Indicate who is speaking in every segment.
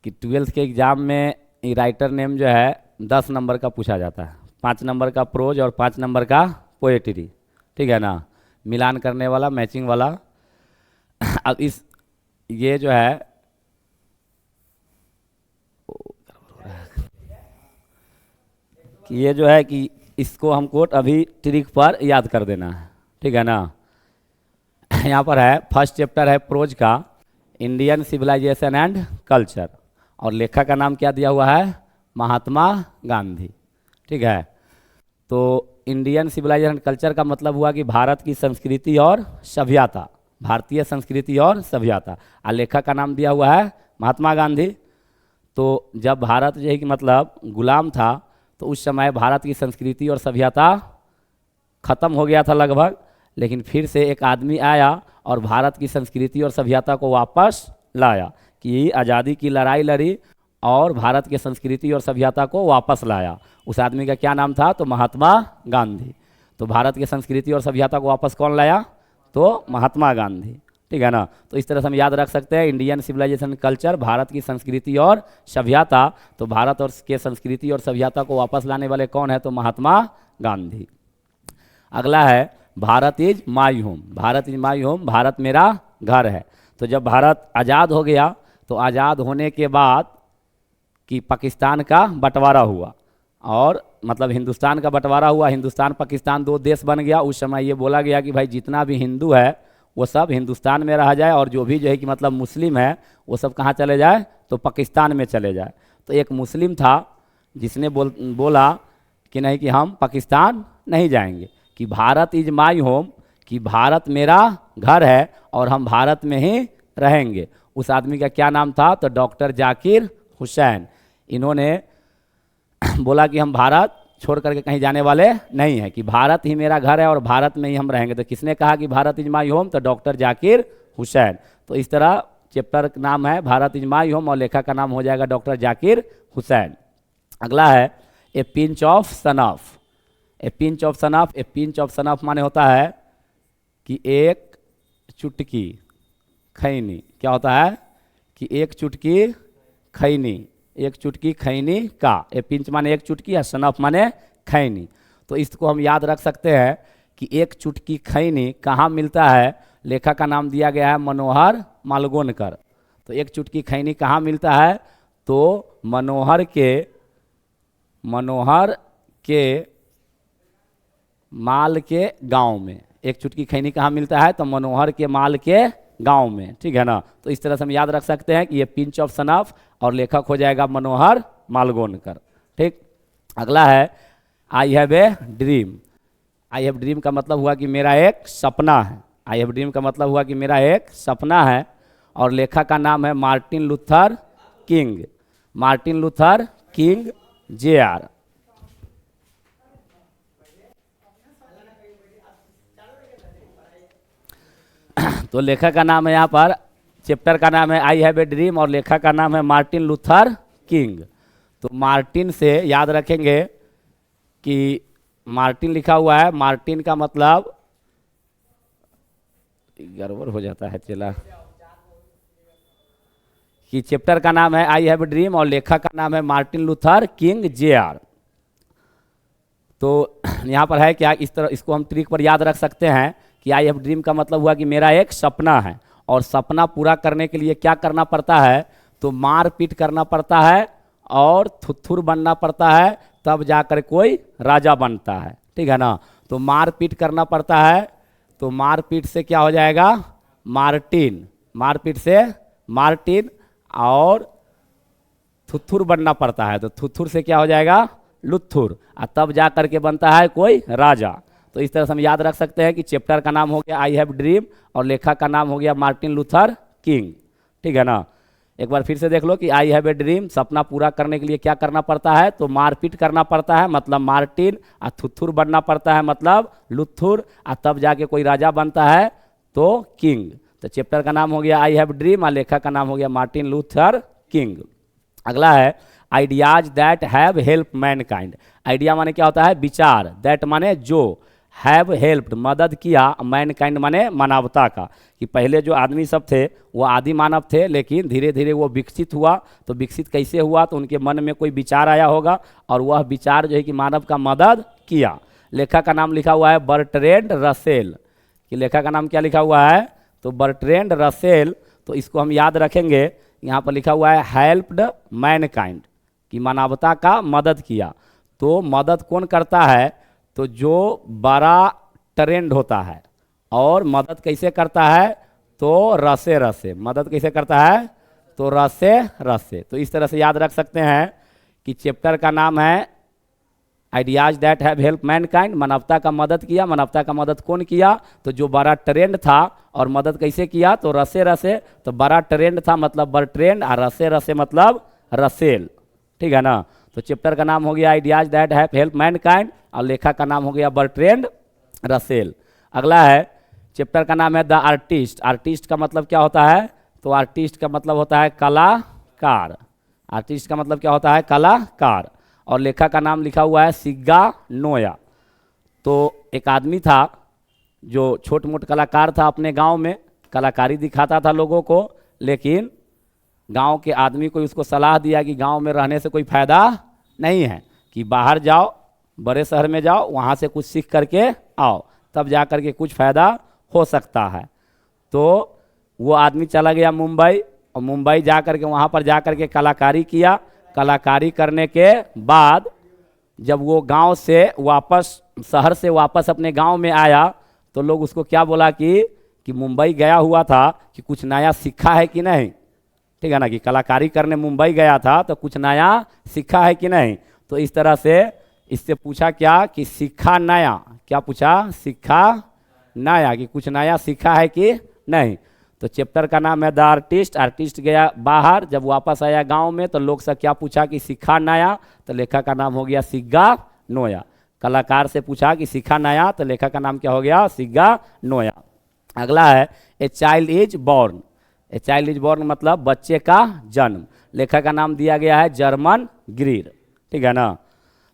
Speaker 1: कि 12th के exam में राइटर नेम जो है 10 नंबर का पूछा जाता है, 5 नंबर का प्रोज और 5 नंबर का पोएट्री, ठीक है ना, मिलान करने वाला, मैचिंग वाला। अब इस ये जो है कि ये जो है कि इसको हमको अभी ट्रिक पर याद कर देना है, ठीक है ना। यहाँ पर है फर्स्ट चैप्टर है प्रोज का, इंडियन सिविलाइजेशन एंड कल्चर, और लेखक का नाम क्या दिया हुआ है, महात्मा गांधी, ठीक है। तो इंडियन सिविलाइजेशन एंड कल्चर का मतलब हुआ कि भारत की संस्कृति और सभ्यता, भारतीय संस्कृति और सभ्यता, और लेखक का नाम दिया हुआ है महात्मा गांधी। तो जब भारत जो है कि मतलब गुलाम था, तो उस समय भारत की संस्कृति और सभ्यता खत्म हो गया था लगभग, लेकिन फिर से एक आदमी आया और भारत की संस्कृति और सभ्यता को वापस लाया, कि आज़ादी की लड़ाई लड़ी और भारत की संस्कृति और सभ्यता को वापस लाया। उस आदमी का क्या नाम था, तो महात्मा गांधी। तो भारत की संस्कृति और सभ्यता को वापस कौन लाया, तो महात्मा गांधी, ठीक है ना। तो इस तरह से हम याद रख सकते हैं इंडियन सिविलाइजेशन कल्चर, भारत की संस्कृति और सभ्यता। तो भारत और के संस्कृति और सभ्यता को वापस लाने वाले कौन है, तो महात्मा गांधी। अगला है Bharat is my home, Bharat is my home, Bharat मेरा घर है। तो जब भारत आज़ाद हो गया, तो आज़ाद होने के बाद कि पाकिस्तान का बंटवारा हुआ, और मतलब हिंदुस्तान का बंटवारा हुआ, हिंदुस्तान पाकिस्तान 2 देश बन गया। उस समय ये बोला गया कि भाई जितना भी हिंदू है वो सब हिंदुस्तान में रह जाए, और जो भी जो है कि मतलब मुस्लिम है वो सब कहाँ चले जाए, तो पाकिस्तान में चले जाए। तो एक मुस्लिम था जिसने बोला कि नहीं, कि हम पाकिस्तान नहीं जाएंगे, कि भारत इज माई होम, कि भारत मेरा घर है और हम भारत में ही रहेंगे। उस आदमी का क्या नाम था, तो डॉक्टर जाकिर हुसैन। इन्होंने बोला कि हम भारत छोड़ करके कहीं जाने वाले नहीं हैं, कि भारत ही मेरा घर है और भारत में ही हम रहेंगे। तो किसने कहा कि भारत इज माई होम, तो डॉक्टर जाकिर हुसैन। तो इस तरह चैप्टर का नाम है भारत इज माई होम और लेखक का नाम हो जाएगा डॉक्टर जाकिर हुसैन। अगला है a pinch of snuff, a pinch of snuff. A pinch of snuff माने होता है कि एक चुटकी खैनी, क्या होता है, कि एक चुटकी खैनी, एक चुटकी खैनी का। ए पिंच माने एक चुटकी, या सनफ माने खैनी। तो इसको हम याद रख सकते हैं कि एक चुटकी खैनी कहाँ मिलता है। लेखक का नाम दिया गया है मनोहर मालगोनकर। तो एक चुटकी खैनी कहाँ मिलता है, तो मनोहर के माल के गांव में। एक चुटकी खैनी कहाँ मिलता है, तो मनोहर के माल के गांव में, ठीक है ना। तो इस तरह से हम याद रख सकते हैं कि ये पिंच ऑफ सनफ और लेखक हो जाएगा मनोहर मालगोनकर, ठीक। अगला है I have a dream. I have dream का मतलब हुआ कि मेरा एक सपना है। आई हैव ड्रीम का मतलब हुआ कि मेरा एक सपना है, और लेखक का नाम है Martin Luther king, Martin Luther king JR। तो लेखक का नाम है, यहाँ पर चैप्टर का नाम है आई हैव ए ड्रीम और लेखक का नाम है मार्टिन लूथर किंग। तो मार्टिन से याद रखेंगे कि मार्टिन लिखा हुआ है, मार्टिन का मतलब गड़बड़ हो जाता है चला, कि चैप्टर का नाम है आई हैव ए ड्रीम और लेखक का नाम है मार्टिन लूथर किंग JR। तो यहाँ पर है क्या, इस तरह इसको हम ट्रिक पर याद रख सकते हैं कि आई हैव ड्रीम का मतलब हुआ कि मेरा एक सपना है, और सपना पूरा करने के लिए क्या करना पड़ता है, तो मार पीट करना पड़ता है और थुथुर बनना पड़ता है, तब जाकर कोई राजा बनता है, ठीक है ना। तो मार पीट करना पड़ता है, तो मार पीट से क्या हो जाएगा, मार्टिन, मार पीट से मार्टिन, और थुथुर बनना पड़ता है, तो थुथुर से क्या हो जाएगा, लुथुर, और तब जा करके बनता है कोई राजा। तो इस तरह से हम याद रख सकते हैं कि चैप्टर का नाम हो गया आई हैव ड्रीम और लेखक का नाम हो गया मार्टिन लूथर किंग, ठीक है ना। एक बार फिर से देख लो कि आई हैव ए ड्रीम, सपना पूरा करने के लिए क्या करना पड़ता है, तो मारपीट करना पड़ता है मतलब मार्टिन, और थुथुर बनना पड़ता है मतलब लुथुर, और तब जाके कोई राजा बनता है तो किंग। तो चैप्टर का नाम हो गया आई हैव ड्रीम और लेखक का नाम हो गया मार्टिन लूथर किंग। अगला है ideas that have help Mankind. Idea माने क्या होता है, विचार, दैट माने जो, हैव हेल्प्ड मदद किया मैनकाइंड माने मानवता का, कि पहले जो आदमी सब थे वो आदि मानव थे, लेकिन धीरे धीरे वो विकसित हुआ। तो विकसित कैसे हुआ, तो उनके मन में कोई विचार आया होगा और वह विचार जो है कि मानव का मदद किया। लेखक का नाम लिखा हुआ है बर्ट्रैंड रसेल, कि लेखक का नाम क्या लिखा हुआ है, तो बर्ट्रैंड रसेल। तो इसको हम याद रखेंगे, यहाँ पर लिखा हुआ है हेल्प्ड मैनकाइंड, कि मानवता का मदद किया। तो मदद कौन करता है, तो जो बड़ा ट्रेंड होता है। और मदद कैसे करता है, तो रसे रसे, मदद कैसे करता है, तो रसे रसे। तो इस तरह से याद रख सकते हैं कि चैप्टर का नाम है ideas that have help Mankind, मानवता का मदद किया। मानवता का मदद कौन किया, तो जो बड़ा ट्रेंड था। और मदद कैसे किया, तो रसे रसे। तो बड़ा ट्रेंड था मतलब बर्ट्रैंड, और रसे रसे मतलब रसेल, ठीक है ना। तो चैप्टर का नाम हो गया ideas that have help Mankind, और लेखक का नाम हो गया बर्ट्रैंड रसेल। अगला है चैप्टर का नाम है द आर्टिस्ट। आर्टिस्ट का मतलब क्या होता है, तो आर्टिस्ट का मतलब होता है कलाकार। आर्टिस्ट का मतलब क्या होता है, कलाकार। और लेखक का नाम लिखा हुआ है सिग्गा नोया। तो एक आदमी था जो छोट मोट कलाकार था, अपने गांव में कलाकारी दिखाता था लोगों को, लेकिन गांव के आदमी को उसको सलाह दिया कि गांव में रहने से कोई फायदा नहीं है, कि बाहर जाओ, बड़े शहर में जाओ, वहां से कुछ सीख करके आओ, तब जा करके कुछ फायदा हो सकता है। तो वो आदमी चला गया मुंबई, और मुंबई जा करके वहाँ पर जा करके कलाकारी किया। कलाकारी करने के बाद जब वो गांव से वापस, शहर से वापस अपने गांव में आया, तो लोग उसको क्या बोला कि मुंबई गया हुआ था, कि कुछ नया सीखा है कि नहीं, ठीक है ना, कि कलाकारी करने मुंबई गया था तो कुछ नया सीखा है कि नहीं। तो इस तरह से इससे पूछा क्या, कि सीखा नया, क्या पूछा, सीखा नया, कि कुछ नया सीखा है कि नहीं। तो चैप्टर का नाम है द आर्टिस्ट। आर्टिस्ट गया बाहर, जब वापस आया गांव में तो लोग से क्या पूछा, कि सीखा नया, तो लेखक का नाम हो गया सिग्गा नोया। कलाकार से पूछा कि सीखा नया, तो लेखक का नाम क्या हो गया, सिग्गा नोया। अगला है a child is born. A child is born मतलब बच्चे का जन्म। लेखक का नाम दिया गया है जर्मन ग्रीर, ठीक है ना।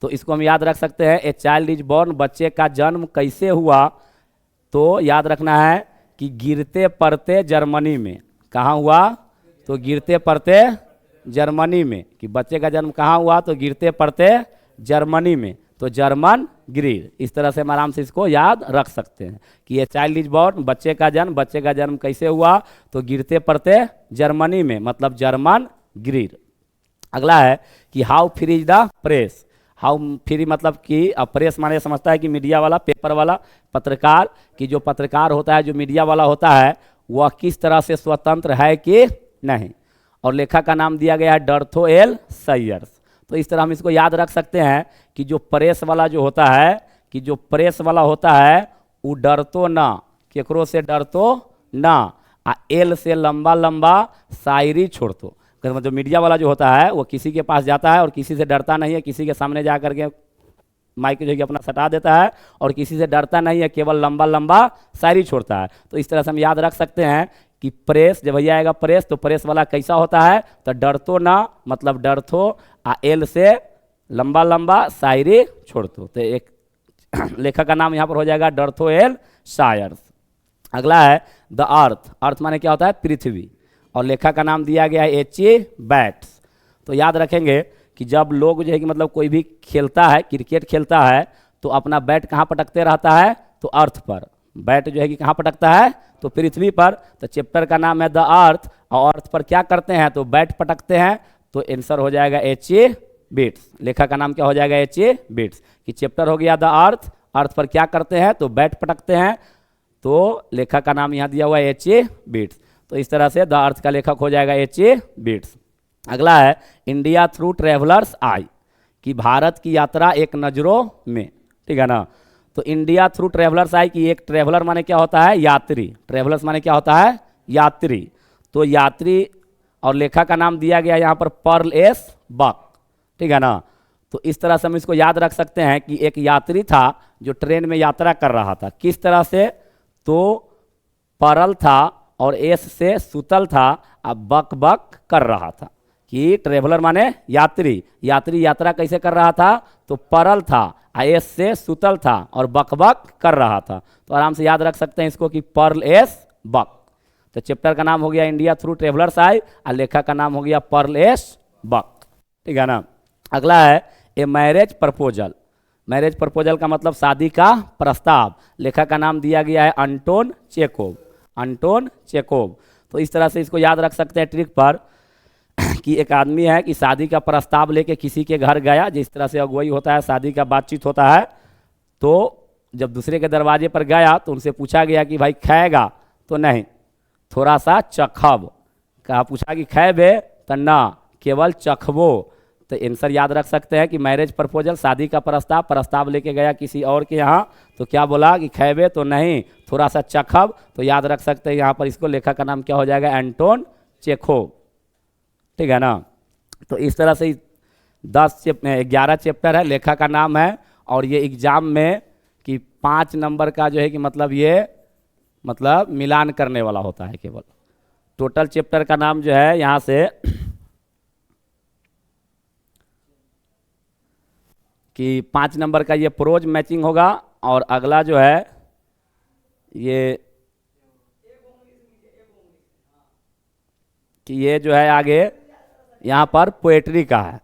Speaker 1: तो इसको हम याद रख सकते हैं, ए चाइल्ड इज बॉर्न, बच्चे का जन्म कैसे हुआ, तो याद रखना है कि गिरते पड़ते जर्मनी में। कहाँ हुआ, तो गिरते पड़ते जर्मनी में, कि बच्चे का जन्म कहाँ हुआ, तो गिरते पड़ते जर्मनी में, तो जर्मन ग्रीर। इस तरह से हम आराम से इसको याद रख सकते हैं कि ये चाइल्ड इज बॉर्न, बच्चे का जन्म कैसे हुआ, तो गिरते पड़ते जर्मनी में, मतलब जर्मन ग्रीर। अगला है कि how free is the press. How free मतलब कि प्रेस माने समझता है कि मीडिया वाला, पेपर वाला, पत्रकार, कि जो पत्रकार होता है, जो मीडिया वाला होता है, वह किस तरह से स्वतंत्र है कि नहीं। और लेखक का नाम दिया गया है डर्थो एल सायर्स। तो इस तरह हम इसको याद रख सकते हैं कि जो प्रेस वाला जो होता है, कि जो प्रेस वाला होता है वो डरतो ना, केकरो से डरतो ना, आ एल से लंबा लंबा शायरी छोड़तो। जो मीडिया वाला जो होता है वो किसी के पास जाता है और किसी से डरता नहीं है, किसी के सामने जा करके माइक जो है अपना सटा देता है, और किसी से डरता नहीं है, केवल लंबा लंबा शायरी छोड़ता है। तो इस तरह से हम याद रख सकते हैं कि प्रेस, जब भैया आएगा प्रेस, तो प्रेस वाला कैसा होता है, तो डरतो ना मतलब डरथो, आ एल से लंबा लंबा शायरी छोड़तो। तो एक लेखक का नाम यहाँ पर हो जाएगा डर्थो एल सायर्स। अगला है द अर्थ। अर्थ माने क्या होता है, पृथ्वी। और लेखक का नाम दिया गया है एच.ए. बैट्स। तो याद रखेंगे कि जब लोग जो है कि मतलब कोई भी खेलता है, क्रिकेट खेलता है, तो अपना बैट कहाँ पटकते रहता है, तो अर्थ पर। बैट जो है कि कहाँ पटकता है, तो पृथ्वी पर। तो चैप्टर का नाम है द अर्थ, और अर्थ पर क्या करते हैं, तो बैट पटकते हैं। तो आंसर हो जाएगा एच.ए. बैट्स। लेखक का नाम क्या हो जाएगा, एच.ए. बैट्स। कि चैप्टर हो गया द अर्थ, अर्थ पर क्या करते हैं, तो बैट पटकते हैं। तो लेखक का नाम यहाँ दिया हुआ है एच.ए. बैट्स। तो इस तरह से द अर्थ का लेखक हो जाएगा एच.ए. बैट्स। अगला है इंडिया थ्रू ट्रेवलर्स आई, कि भारत की यात्रा एक नज़रों में, ठीक है ना। तो इंडिया थ्रू ट्रेवलर्स आई, कि एक ट्रेवलर माने क्या होता है, यात्री। ट्रेवलर्स माने क्या होता है, यात्री। तो यात्री, और लेखक का नाम दिया गया यहाँ पर पर्ल एस बक, ठीक है ना। तो इस तरह से हम इसको याद रख सकते हैं कि एक यात्री था जो ट्रेन में यात्रा कर रहा था। किस तरह से, तो परल था और एस से सुतल था, अब बक बक कर रहा था। कि ट्रेवलर माने यात्री, यात्री यात्रा कैसे कर रहा था, तो परल था, एस से सुतल था और बकबक कर रहा था। तो आराम से याद रख सकते हैं इसको कि पर्ल एस बक। तो चैप्टर का नाम हो गया इंडिया थ्रू ट्रेवलर्स आई और लेखक का नाम हो गया पर्ल एस बक। ठीक है ना। अगला है a marriage proposal. Marriage proposal का मतलब शादी का प्रस्ताव। लेखक का नाम दिया गया है अंटोन चेकोव, अंटोन चेकोव। तो इस तरह से इसको याद रख सकते हैं ट्रिक पर कि एक आदमी है कि शादी का प्रस्ताव लेके किसी के घर गया, जिस तरह से अगुवाई होता है, शादी का बातचीत होता है। तो जब दूसरे के दरवाजे पर गया तो उनसे पूछा गया कि भाई खाएगा, तो नहीं, थोड़ा सा चखब। कहा, पूछा कि खाएबे, तो ना, केवल चखबो। तो आंसर याद रख सकते हैं कि मैरिज प्रपोजल, शादी का प्रस्ताव, प्रस्ताव लेके गया किसी और के यहाँ, तो क्या बोला कि खाएबे, तो नहीं, थोड़ा सा चखब। तो याद रख सकते हैं यहाँ पर इसको, लेखक का नाम क्या हो जाएगा, एंटोन चेखोव। ठीक है ना। तो इस तरह से 11 चैप्टर है, लेखक का नाम है। और ये एग्जाम में कि 5 नंबर का जो है कि मतलब ये मतलब मिलान करने वाला होता है केवल। टोटल चैप्टर का नाम जो है यहाँ से कि 5 नंबर का ये प्रोज मैचिंग होगा, और अगला जो है ये कि ये जो है आगे यहाँ पर पोएट्री का है।